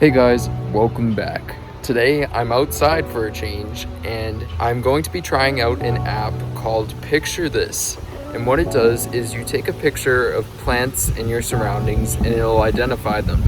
Hey guys, welcome back. Today I'm outside for a change and I'm going to be trying out an app called Picture This. And what it does is you take a picture of plants in your surroundings and it'll identify them.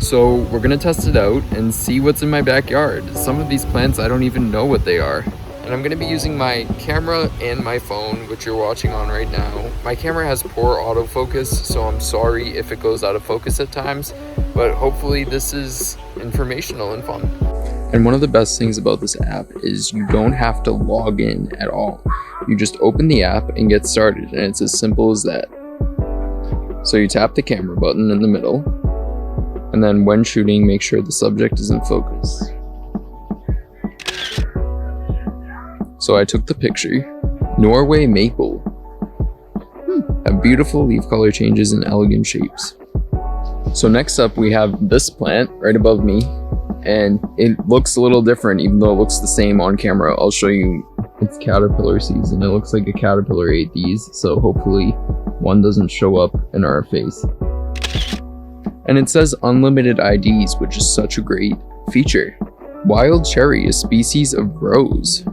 So we're gonna test it out and see what's in my backyard. Some of these plants I don't even know what they are. And I'm gonna be using my camera and my phone, which you're watching on right now. My camera has poor autofocus, so I'm sorry if it goes out of focus at times, but hopefully this is informational and fun. And one of the best things about this app is you don't have to log in at all. You just open the app and get started, and it's as simple as that. So you tap the camera button in the middle, and then when shooting, make sure the subject is in focus. So I took the picture. Norway maple. Have beautiful leaf color changes and elegant shapes. So next up we have this plant right above me, and it looks a little different even though it looks the same on camera. I'll show you. It's caterpillar season. It looks like a caterpillar ate these, so hopefully one doesn't show up in our face. And it says unlimited IDs, which is such a great feature. Wild cherry, a species of rose.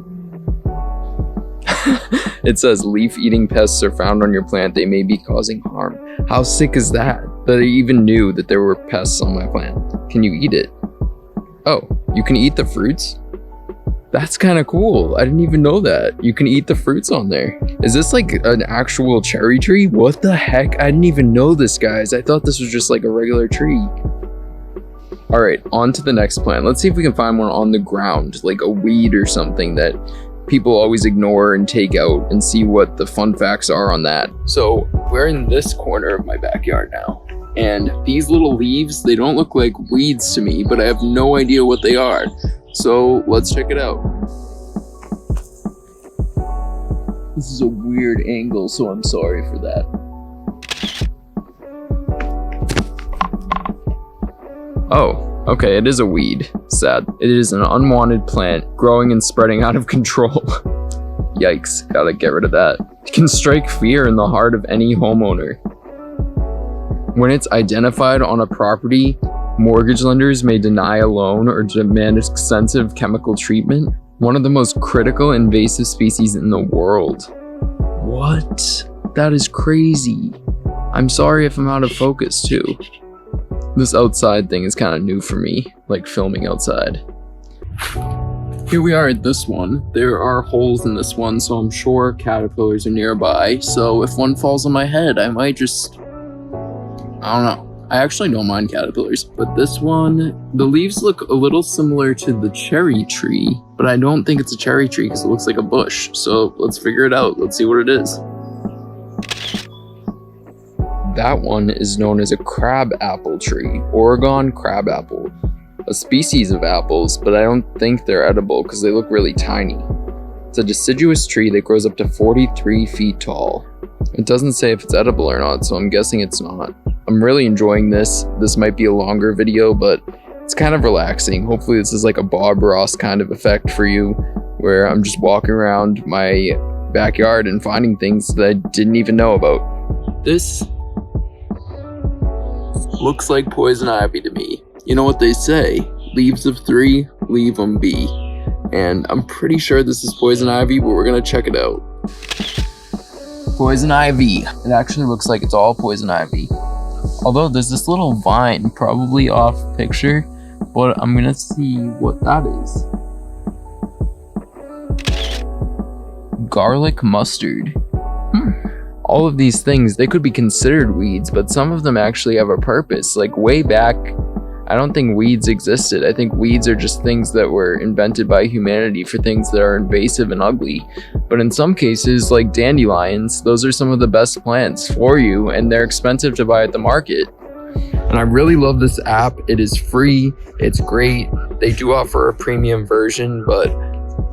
It says leaf-eating pests are found on your plant. They may be causing harm. How sick is that? That I even knew that there were pests on my plant. Can you eat it? Oh, you can eat the fruits? That's kind of cool. I didn't even know that. You can eat the fruits on there. Is this like an actual cherry tree? What the heck? I didn't even know this, guys. I thought this was just like a regular tree. All right, on to the next plant. Let's see if we can find one on the ground, like a weed or something that people always ignore and take out, and see what the fun facts are on that. So we're in this corner of my backyard now, and these little leaves, they don't look like weeds to me, but I have no idea what they are. So let's check it out. This is a weird angle, so I'm sorry for that. Oh, okay, it is a weed. Sad. It is an unwanted plant, growing and spreading out of control. Yikes, gotta get rid of that. It can strike fear in the heart of any homeowner. When it's identified on a property, mortgage lenders may deny a loan or demand extensive chemical treatment. One of the most critical invasive species in the world. What? That is crazy. I'm sorry if I'm out of focus too. This outside thing is kind of new for me, like filming outside. Here we are at this one. There are holes in this one, so I'm sure caterpillars are nearby. So if one falls on my head, I might just... I don't know. I actually don't mind caterpillars, but this one, the leaves look a little similar to the cherry tree, but I don't think it's a cherry tree because it looks like a bush. So let's figure it out. Let's see what it is. That one is known as a crab apple tree, Oregon crab apple, a species of apples, but I don't think they're edible because they look really tiny. It's a deciduous tree that grows up to 43 feet tall. It doesn't say if it's edible or not, so I'm guessing it's not. I'm really enjoying this. This might be a longer video, but it's kind of relaxing. Hopefully this is like a Bob Ross kind of effect for you, where I'm just walking around my backyard and finding things that I didn't even know about. This looks like poison ivy to me. You know what they say, leaves of three, leave them be. And I'm pretty sure this is poison ivy, but we're gonna check it out. Poison ivy. It actually looks like it's all poison ivy. Although there's this little vine, probably off picture, but I'm gonna see what that is. Garlic mustard. All of these things, they could be considered weeds, but some of them actually have a purpose. Like way back, I don't think weeds existed. I think weeds are just things that were invented by humanity for things that are invasive and ugly. But in some cases, like dandelions, those are some of the best plants for you, and they're expensive to buy at the market. And I really love this app. It is free, it's great. They do offer a premium version, but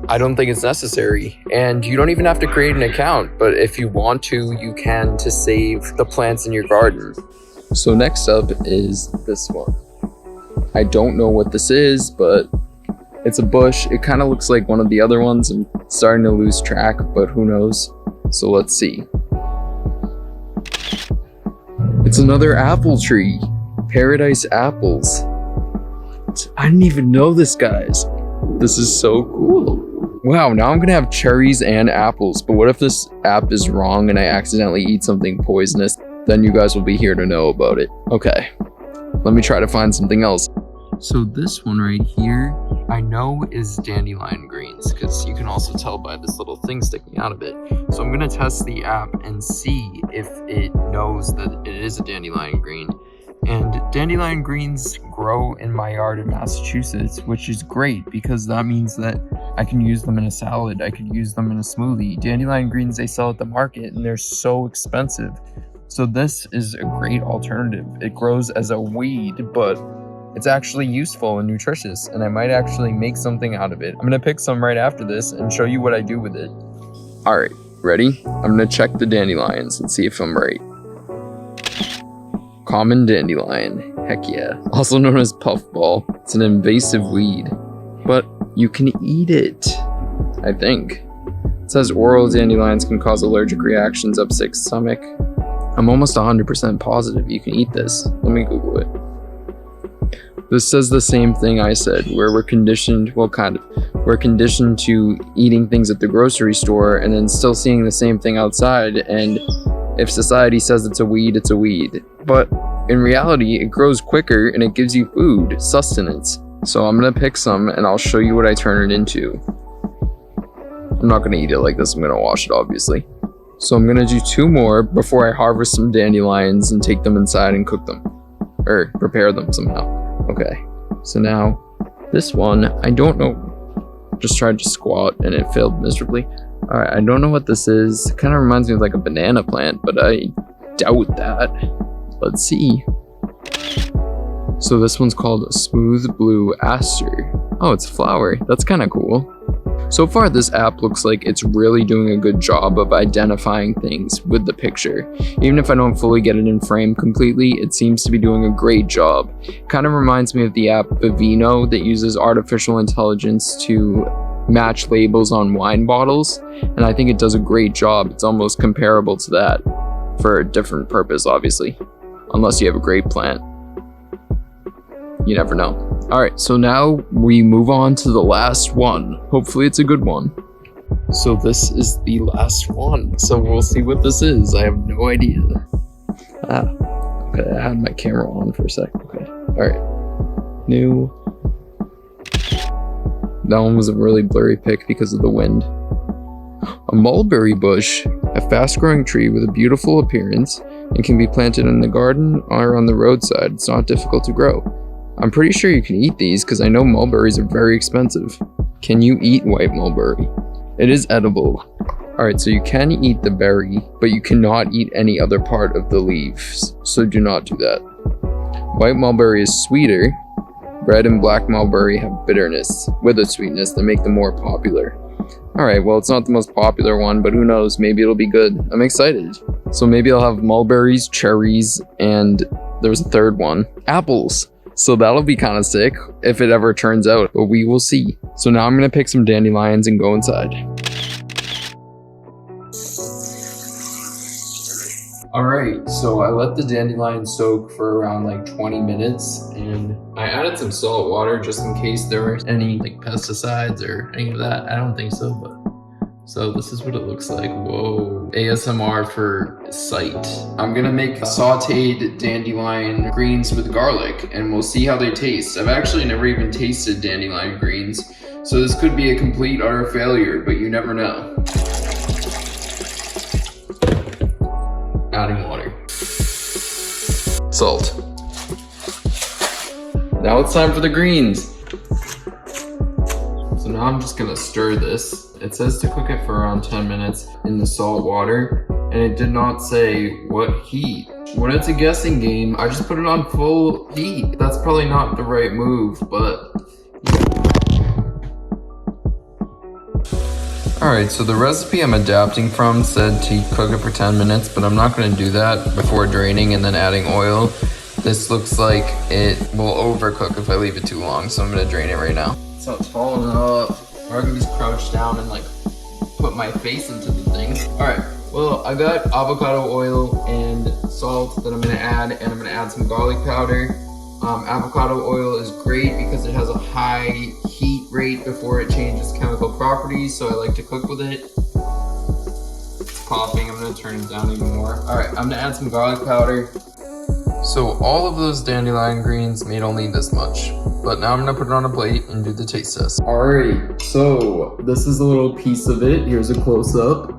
I don't think it's necessary. And you don't even have to create an account, but if you want to, you can, to save the plants in your garden. So next up is this one. I don't know what this is, but it's a bush. It kind of looks like one of the other ones. I'm starting to lose track, but who knows? So let's see. It's another apple tree. Paradise apples. What? I didn't even know this, guys. This is so cool. Wow, now I'm gonna have cherries and apples, but what if this app is wrong and I accidentally eat something poisonous? Then you guys will be here to know about it. Okay, let me try to find something else. So this one right here, I know is Dandelion Greens, because you can also tell by this little thing sticking out of it. So I'm gonna test the app and see if it knows that it is a dandelion green. And dandelion greens grow in my yard in Massachusetts, which is great because that means that I can use them in a salad, I could use them in a smoothie. Dandelion greens they sell at the market and they're so expensive. So this is a great alternative. It grows as a weed, but it's actually useful and nutritious, and I might actually make something out of it. I'm gonna pick some right after this and show you what I do with it. All right, ready? I'm gonna check the dandelions and see if I'm right. Common dandelion, heck yeah. Also known as puffball. It's an invasive weed, but you can eat it, I think. It says oral dandelions can cause allergic reactions, upset stomach. I'm almost 100% positive you can eat this. Let me Google it. This says the same thing I said, where we're conditioned, well, kind of. We're conditioned to eating things at the grocery store and then still seeing the same thing outside, and if society says it's a weed, it's a weed. But in reality, it grows quicker and it gives you food, sustenance. So I'm gonna pick some and I'll show you what I turn it into. I'm not gonna eat it like this, I'm gonna wash it obviously. So I'm gonna do 2 more before I harvest some dandelions and take them inside and cook them. Or prepare them somehow. Okay, so now this one, I don't know. Just tried to squat and it failed miserably. Alright, I don't know what this is. It kind of reminds me of like a banana plant, but I doubt that. Let's see. So this one's called Smooth Blue Aster. Oh, it's a flower. That's kind of cool. So far, this app looks like it's really doing a good job of identifying things with the picture. Even if I don't fully get it in frame completely, it seems to be doing a great job. Kind of reminds me of the app Vivino that uses artificial intelligence to match labels on wine bottles, and I think it does a great job. It's almost comparable to that for a different purpose, obviously, unless you have a grape plant. You never know. Alright, so now we move on to the last one. Hopefully it's a good one. So this is the last one, so we'll see what this is. I have no idea. Okay, I had my camera on for a sec. Okay, alright. New. That one was a really blurry pic because of the wind. A mulberry bush, a fast-growing tree with a beautiful appearance, and can be planted in the garden or on the roadside. It's not difficult to grow. I'm pretty sure you can eat these because I know mulberries are very expensive. Can you eat white mulberry? It is edible. Alright, so you can eat the berry, but you cannot eat any other part of the leaves, so do not do that. White mulberry is sweeter. Red and black mulberry have bitterness with a sweetness that make them more popular. Alright, well, it's not the most popular one, but who knows, maybe it'll be good. I'm excited. So maybe I'll have mulberries, cherries, and there's a third one, apples. So that'll be kind of sick if it ever turns out, but we will see. So now I'm gonna pick some dandelions and go inside. Alright, so I let the dandelions soak for around like 20 minutes, and I added some salt water just in case there were any like pesticides or any of that. I don't think so, but so this is what it looks like. Whoa. ASMR for sight. I'm gonna make sauteed dandelion greens with garlic, and we'll see how they taste. I've actually never even tasted dandelion greens, so this could be a complete utter failure, but you never know. Adding water. Salt. Now it's time for the greens. So now I'm just gonna stir this. It says to cook it for around 10 minutes in the salt water, and it did not say what heat. When it's a guessing game, I just put it on full heat. That's probably not the right move, but... Alright, so the recipe I'm adapting from said to cook it for 10 minutes, but I'm not gonna do that before draining and then adding oil. This looks like it will overcook if I leave it too long, so I'm gonna drain it right now. So it's falling up. Or I can just crouch down and like put my face into the thing. Alright, well, I got avocado oil and salt that I'm gonna add, and I'm gonna add some garlic powder. Avocado oil is great because because it has a high heat rate before it changes chemical properties, so I like to cook with it. It's popping. I'm gonna turn it down even more. All right, I'm gonna add some garlic powder. So all of those dandelion greens made only this much, but now I'm gonna put it on a plate and do the taste test. All right, so this is a little piece of it. Here's a close-up.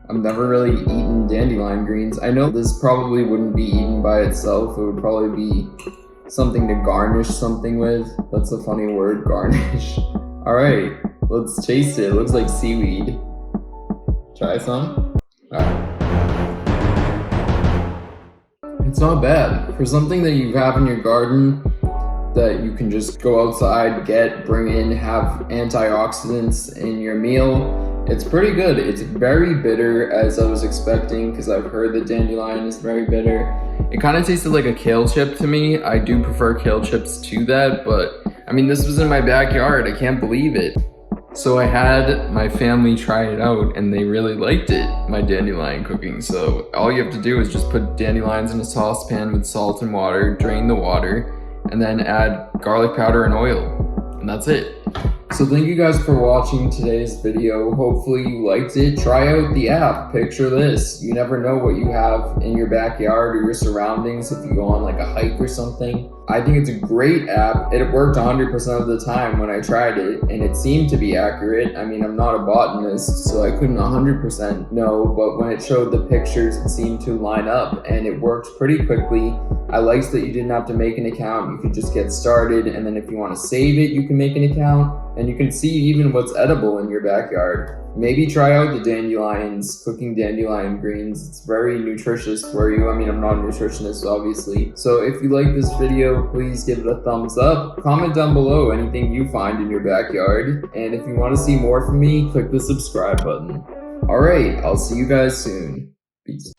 I've never really eaten dandelion greens. I know this probably wouldn't be eaten by itself. It would probably be something to garnish something with. That's a funny word, garnish. All right, let's taste it. It looks like seaweed. Try some. All right. It's not bad. For something that you have in your garden that you can just go outside, bring in, have antioxidants in your meal, it's pretty good. It's very bitter, as I was expecting, because I've heard that dandelion is very bitter. It kind of tasted like a kale chip to me. I do prefer kale chips to that, but I mean, this was in my backyard. I can't believe it. So I had my family try it out and they really liked it, my dandelion cooking. So all you have to do is just put dandelions in a saucepan with salt and water, drain the water, and then add garlic powder and oil. And that's it. So thank you guys for watching today's video. Hopefully you liked it. Try out the app. Picture this. You never know what you have in your backyard or your surroundings if you go on like a hike or something. I think it's a great app. It worked 100% of the time when I tried it, and it seemed to be accurate. I mean, I'm not a botanist, so I couldn't 100% know, but when it showed the pictures, it seemed to line up, and it worked pretty quickly. I liked that you didn't have to make an account. You could just get started, and then if you want to save it, you can make an account, and you can see even what's edible in your backyard. Maybe try out the dandelions, cooking dandelion greens. It's very nutritious for you. I mean, I'm not a nutritionist, obviously. So if you like this video, please give it a thumbs up. Comment down below anything you find in your backyard. And if you want to see more from me, click the subscribe button. All right, I'll see you guys soon. Peace.